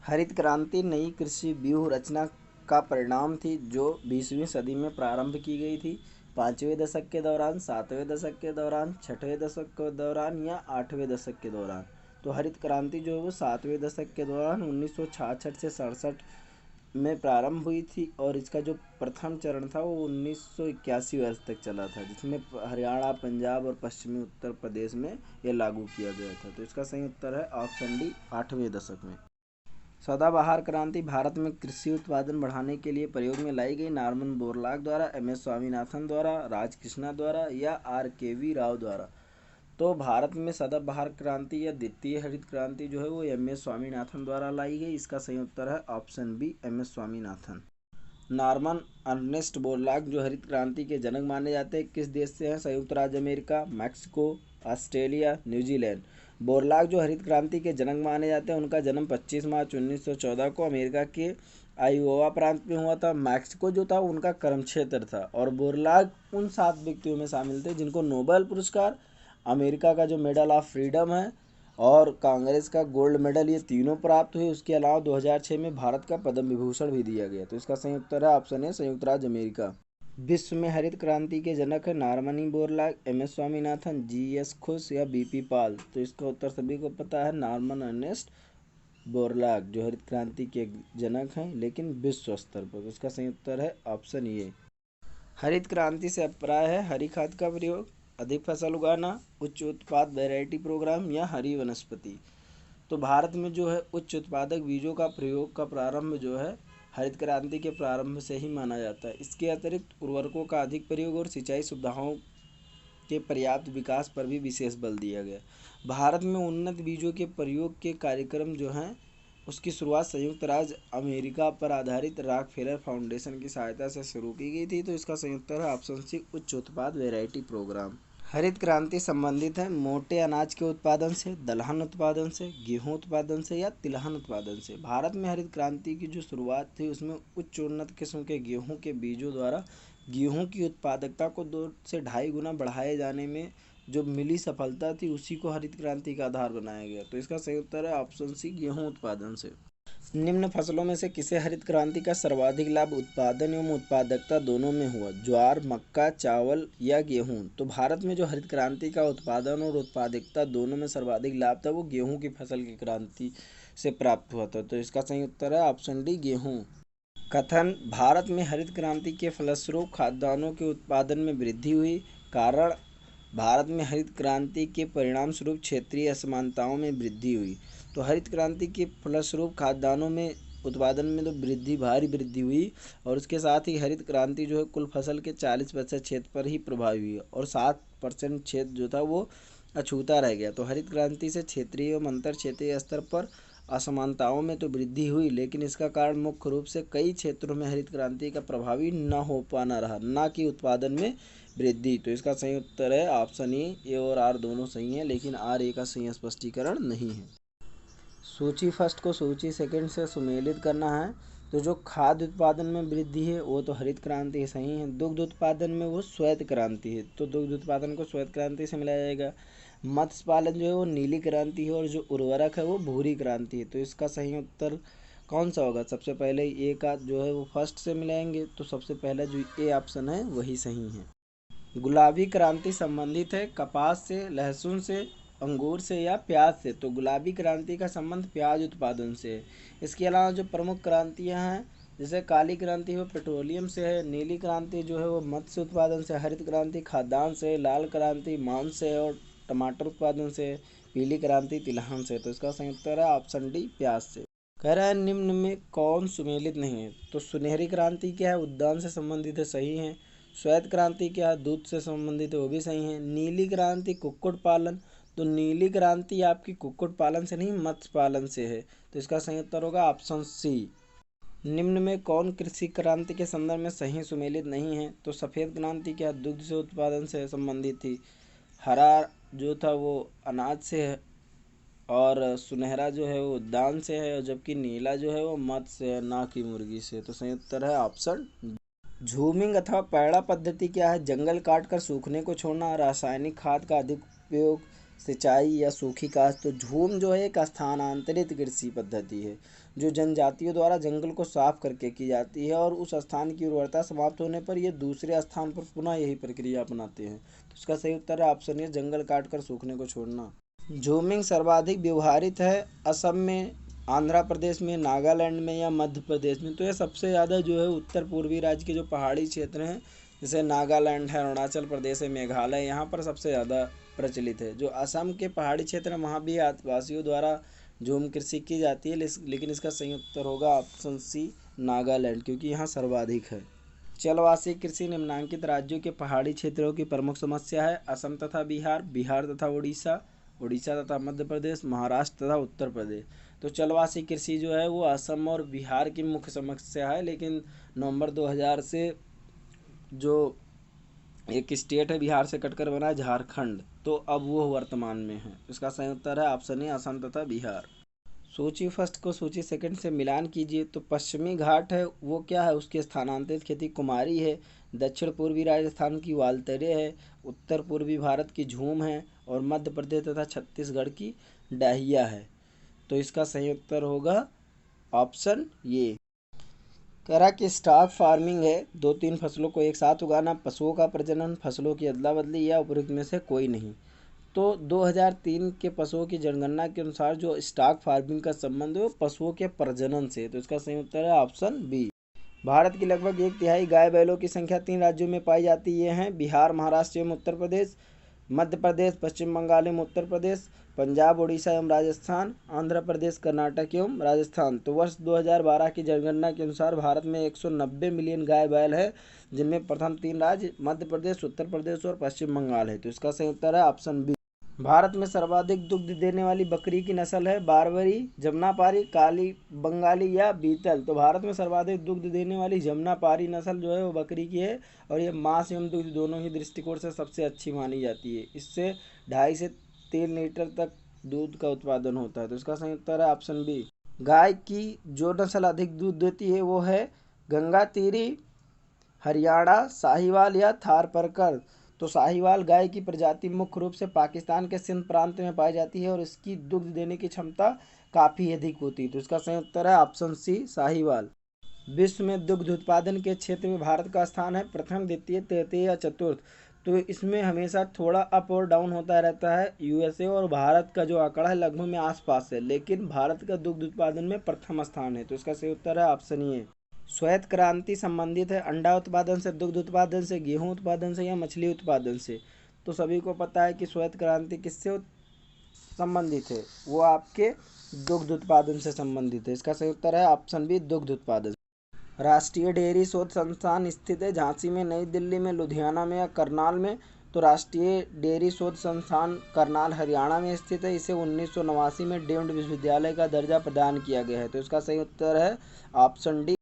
हरित क्रांति नई कृषि व्यूह रचना का परिणाम थी जो 20वीं सदी में प्रारंभ की गई थी। 5वें दशक के दौरान, 7वें दशक के दौरान, 6वें दशक के दौरान या 8वें दशक के दौरान। तो हरित क्रांति जो है वो 7वें दशक के दौरान 1966 से 67 में प्रारंभ हुई थी और इसका जो प्रथम चरण था वो 1981 वर्ष तक चला था, जिसमें हरियाणा, पंजाब और पश्चिमी उत्तर प्रदेश में यह लागू किया गया था। तो इसका सही उत्तर है ऑप्शन डी, 8वें दशक में। सदाबहार क्रांति भारत में कृषि उत्पादन बढ़ाने के लिए प्रयोग में लाई गई। नॉर्मन बोरलॉग द्वारा, एम.एस. स्वामीनाथन द्वारा, राजकृष्णा द्वारा या आर.के.वी. राव द्वारा। तो भारत में सदाबहार क्रांति या द्वितीय हरित क्रांति जो है वो एम.एस. स्वामीनाथन द्वारा लाई गई। इसका सही उत्तर है option B, MS. Swaminathan. Norman Ernest Borlaug जो हरित क्रांति के जनक माने जाते हैं, किस देश से हैं? संयुक्त राज्य America, Mexico, Australia, New Zealand. Borlaug जो हरित क्रांति के जनक माने जाते हैं, उनका जन्म 25 मार्च 1914 को अमेरिका के आयोवा प्रांत में हुआ था। मैक्सिको जो था उनका कर्म क्षेत्र था और बोरलॉग उन 7 व्यक्तियों में शामिल थे जिनको नोबेल पुरस्कार, अमेरिका का जो मेडल ऑफ फ्रीडम है और कांग्रेस का गोल्ड मेडल, ये तीनों प्राप्त हुए। उसके अलावा 2006 में भारत का पद्म विभूषण भी दिया गया। तो इसका सही उत्तर है ऑप्शन ए, संयुक्त राज्य अमेरिका। विश्व में हरित क्रांति के जनक है Norman Borlaug, MS. Swaminathan, GS. Khush या बी.पी. पाल। तो इसका उत्तर सभी को पता है, नॉर्मन अर्नेस्ट बोरलॉग जो हरित क्रांति के जनक हैं, लेकिन विश्व स्तर पर। इसका सही उत्तर है ऑप्शन ए। हरित क्रांति से अभिप्राय है हरी खाद का प्रयोग, अधिक फसल उगाना, उच्च उत्पाद वैरायटी प्रोग्राम या हरी वनस्पति। तो भारत में जो है उच्च उत्पादक बीजों का प्रयोग का प्रारंभ जो है हरित क्रांति के प्रारंभ से ही माना जाता है। इसके अतिरिक्त उर्वरकों का अधिक प्रयोग और सिंचाई सुविधाओं के पर्याप्त विकास पर भी विशेष बल दिया गया। भारत में उन्नत बीजों के प्रयोग के कार्यक्रम जो हैं उसकी शुरुआत संयुक्त राज्य अमेरिका पर आधारित रॉकफेलर फाउंडेशन की सहायता से शुरू की गई थी। तो इसका सही उत्तर है ऑप्शन सी, उच्च उत्पाद वैरायटी प्रोग्राम। हरित क्रांति संबंधित है मोटे अनाज के उत्पादन से, दलहन उत्पादन से, गेहूं उत्पादन से या तिलहन उत्पादन से। भारत में हरित क्रांति की जो शुरुआत थी उसमें उच्च उन्नत किस्म के गेहूं के बीजों द्वारा गेहूं की उत्पादकता को 2 से 2.5 गुना बढ़ाए जाने में जो मिली सफलता थी उसी को हरित क्रांति का आधार बनाया गया। तो इसका सही उत्तर है ऑप्शन सी, गेहूं उत्पादन से। निम्न फसलों में से किसे हरित क्रांति का सर्वाधिक लाभ उत्पादन एवं उत्पादकता दोनों में हुआ? ज्वार, मक्का, चावल या गेहूं। तो भारत में जो हरित क्रांति का उत्पादन और उत्पादकता दोनों में सर्वाधिक लाभ था वो गेहूं की फसल की क्रांति से प्राप्त हुआ था। तो इसका सही उत्तर है ऑप्शन डी, गेहूं। कथन: भारत में हरित क्रांति के फलस्वरूप खाद्यान्नों के उत्पादन में वृद्धि हुई। कारण: भारत में हरित क्रांति के परिणाम स्वरूप क्षेत्रीय असमानताओं में वृद्धि हुई। तो हरित क्रांति के फलस्वरूप खाद्यान्नों में उत्पादन में तो भारी वृद्धि हुई और उसके साथ ही हरित क्रांति जो है कुल फसल के 40% क्षेत्र पर ही प्रभावी हुई और 7% क्षेत्र जो था वो अछूता रह गया। तो हरित क्रांति से क्षेत्रीय एवं अंतर क्षेत्रीय स्तर पर असमानताओं में तो वृद्धि हुई, लेकिन इसका कारण मुख्य रूप से कई क्षेत्रों में हरित क्रांति का प्रभावी न हो पाना रहा, न कि उत्पादन में वृद्धि। तो इसका सही उत्तर है ऑप्शन ए और आर दोनों सही हैं, लेकिन आर ए का सही स्पष्टीकरण नहीं है। सूची फर्स्ट को सूची सेकंड से सुमेलित करना है। तो जो खाद्य उत्पादन में वृद्धि है वो तो हरित क्रांति सही है। दुग्ध उत्पादन में वो श्वेत क्रांति है, तो दुग्ध उत्पादन को श्वेत क्रांति से मिलाया जाएगा। मत्स्य पालन जो है वो नीली क्रांति है और जो उर्वरक है वो भूरी क्रांति है। तो इसका सही उत्तर कौन सा होगा? सबसे पहले ए का जो है वो फर्स्ट से मिलाएंगे, तो सबसे पहला जो ए ऑप्शन है वही सही है। गुलाबी क्रांति संबंधित है कपास से, लहसुन से, अंगूर से या प्याज से। तो गुलाबी क्रांति का संबंध प्याज उत्पादन से है। इसके अलावा जो प्रमुख क्रांतियां हैं जैसे काली क्रांति वो पेट्रोलियम से है, नीली क्रांति जो है वो मत्स्य उत्पादन से, हरित क्रांति खाद्यान्न से, लाल क्रांति मांस से और टमाटर उत्पादन से, पीली क्रांति तिलहन से। तो इसका सही उत्तर है ऑप्शन डी, प्याज से। कह रहा है निम्न में कौन सुमेलित नहीं है? तो सुनहरी क्रांति क्या है? उद्यान से संबंधित है, सही है। श्वेत क्रांति क्या है? दूध से संबंधित है, वो भी सही है। नीली क्रांति कुक्कुट पालन, तो नीली क्रांति आपकी कुक्कुट पालन से नहीं मत्स्य पालन से है। तो इसका सही उत्तर होगा ऑप्शन सी। निम्न में कौन कृषि क्रांति के संदर्भ में सही सुमेलित नहीं है? तो सफ़ेद क्रांति क्या दुग्ध से उत्पादन से संबंधित थी, हरा जो था वो अनाज से है और सुनहरा जो है वो उद्यान से है, और जबकि नीला जो है वो मत्स्य से है, ना कि मुर्गी से। तो सही उत्तर है ऑप्शन। झूमिंग अथवा पैड़ा पद्धति क्या है? जंगल काट कर सूखने को छोड़ना, रासायनिक खाद का अधिक उपयोग, सिंचाई या सूखी काश्त। तो झूम जो है एक स्थानांतरित कृषि पद्धति है जो जनजातियों द्वारा जंगल को साफ करके की जाती है और उस स्थान की उर्वरता समाप्त होने पर ये दूसरे स्थान पर पुनः यही प्रक्रिया अपनाते हैं। तो इसका सही उत्तर है ऑप्शन ए, जंगल काट कर सूखने को छोड़ना। झूमिंग सर्वाधिक व्यवहारित है असम में, आंध्र प्रदेश में, नागालैंड में या मध्य प्रदेश में। तो ये सबसे ज़्यादा जो है उत्तर पूर्वी राज्य के जो पहाड़ी क्षेत्र हैं जैसे नागालैंड है, अरुणाचल प्रदेश है, मेघालय, यहाँ पर सबसे ज़्यादा प्रचलित है। जो असम के पहाड़ी क्षेत्र हैं वहाँ भी आदिवासियों द्वारा झूम कृषि की जाती है, लेकिन इसका सही उत्तर होगा ऑप्शन सी, नागालैंड, क्योंकि यहाँ सर्वाधिक है। जलवासी कृषि निम्नांकित राज्यों के पहाड़ी क्षेत्रों की प्रमुख समस्या है। असम तथा बिहार, बिहार तथा उड़ीसा, उड़ीसा तथा मध्य प्रदेश, महाराष्ट्र तथा उत्तर प्रदेश। तो जलवासी कृषि जो है वो असम और बिहार की मुख्य समस्या है, लेकिन नवंबर 2000 से जो एक स्टेट है बिहार से कटकर बना है झारखंड, तो अब वो वर्तमान में है। इसका सही उत्तर है ऑप्शन ए, असम तथा बिहार। सूची फर्स्ट को सूची सेकंड से मिलान कीजिए। तो पश्चिमी घाट है वो क्या है, उसकी स्थानांतरित खेती कुमारी है। दक्षिण पूर्वी राजस्थान की वालतरे है। उत्तर पूर्वी भारत की झूम है और मध्य प्रदेश तथा छत्तीसगढ़ की डाहिया है। तो इसका सही उत्तर होगा ऑप्शन ये। करा कि स्टॉक फार्मिंग है 2-3 फसलों को एक साथ उगाना, पशुओं का प्रजनन, फसलों की अदला बदली या उपरोक्त में से कोई नहीं। तो 2003 के पशुओं की जनगणना के अनुसार जो स्टॉक फार्मिंग का संबंध है वो पशुओं के प्रजनन से। तो इसका सही उत्तर है ऑप्शन बी। भारत की लगभग 1/3 गाय बैलों की संख्या 3 राज्यों में पाई जाती है। ये हैं बिहार, महाराष्ट्र एवं उत्तर प्रदेश, मध्य प्रदेश, पश्चिम बंगाल एवं उत्तर प्रदेश, पंजाब, उड़ीसा एवं राजस्थान, आंध्र प्रदेश, कर्नाटक एवं राजस्थान। तो वर्ष 2012 की जनगणना के अनुसार भारत में 190 मिलियन गाय बैल है, जिनमें प्रथम 3 राज्य मध्य प्रदेश, उत्तर प्रदेश और पश्चिम बंगाल है। तो इसका सही उत्तर है ऑप्शन बी। भारत में सर्वाधिक दुग्ध देने वाली बकरी की नस्ल है बारबरी, जमुनापारी, काली बंगाली या बीतल। तो भारत में सर्वाधिक दुग्ध देने वाली जमुनापारी नस्ल जो है वो बकरी की है और ये मांस एवं दुग्ध दोनों ही दृष्टिकोण से सबसे अच्छी मानी जाती है। इससे 2.5 से 3 लीटर तक दूध का उत्पादन होता है। तो इसका सही उत्तर है ऑप्शन बी। गाय की जो नस्ल अधिक दूध देती है वो है गंगातीरी, हरियाणा, साहिवाल या थारपारकर। तो साहिवाल गाय की प्रजाति मुख्य रूप से पाकिस्तान के सिंध प्रांत में पाई जाती है और इसकी दुग्ध देने की क्षमता काफ़ी अधिक होती है। तो इसका सही उत्तर है ऑप्शन सी, साहिवाल। विश्व में दुग्ध उत्पादन के क्षेत्र में भारत का स्थान है प्रथम, द्वितीय, तृतीय या चतुर्थ। तो इसमें हमेशा थोड़ा अप और डाउन होता रहता है। यूएसए और भारत का जो आंकड़ा है लगभग में आसपास है, लेकिन भारत का दुग्ध उत्पादन में प्रथम स्थान है। तो इसका सही उत्तर है ऑप्शन ए। श्वेत क्रांति संबंधित है अंडा उत्पादन से, दुग्ध उत्पादन से, गेहूं उत्पादन से या मछली उत्पादन से। तो सभी को पता है कि श्वेत क्रांति किससे संबंधित है, वो आपके दुग्ध उत्पादन से संबंधित है। इसका सही उत्तर है ऑप्शन बी, दुग्ध उत्पादन। राष्ट्रीय डेयरी शोध संस्थान स्थित है झांसी में, नई दिल्ली में, लुधियाना में या करनाल में। तो राष्ट्रीय डेयरी शोध संस्थान करनाल, हरियाणा में स्थित है। इसे 1989 में डीम्ड विश्वविद्यालय का दर्जा प्रदान किया गया है। तो इसका सही उत्तर है ऑप्शन डी।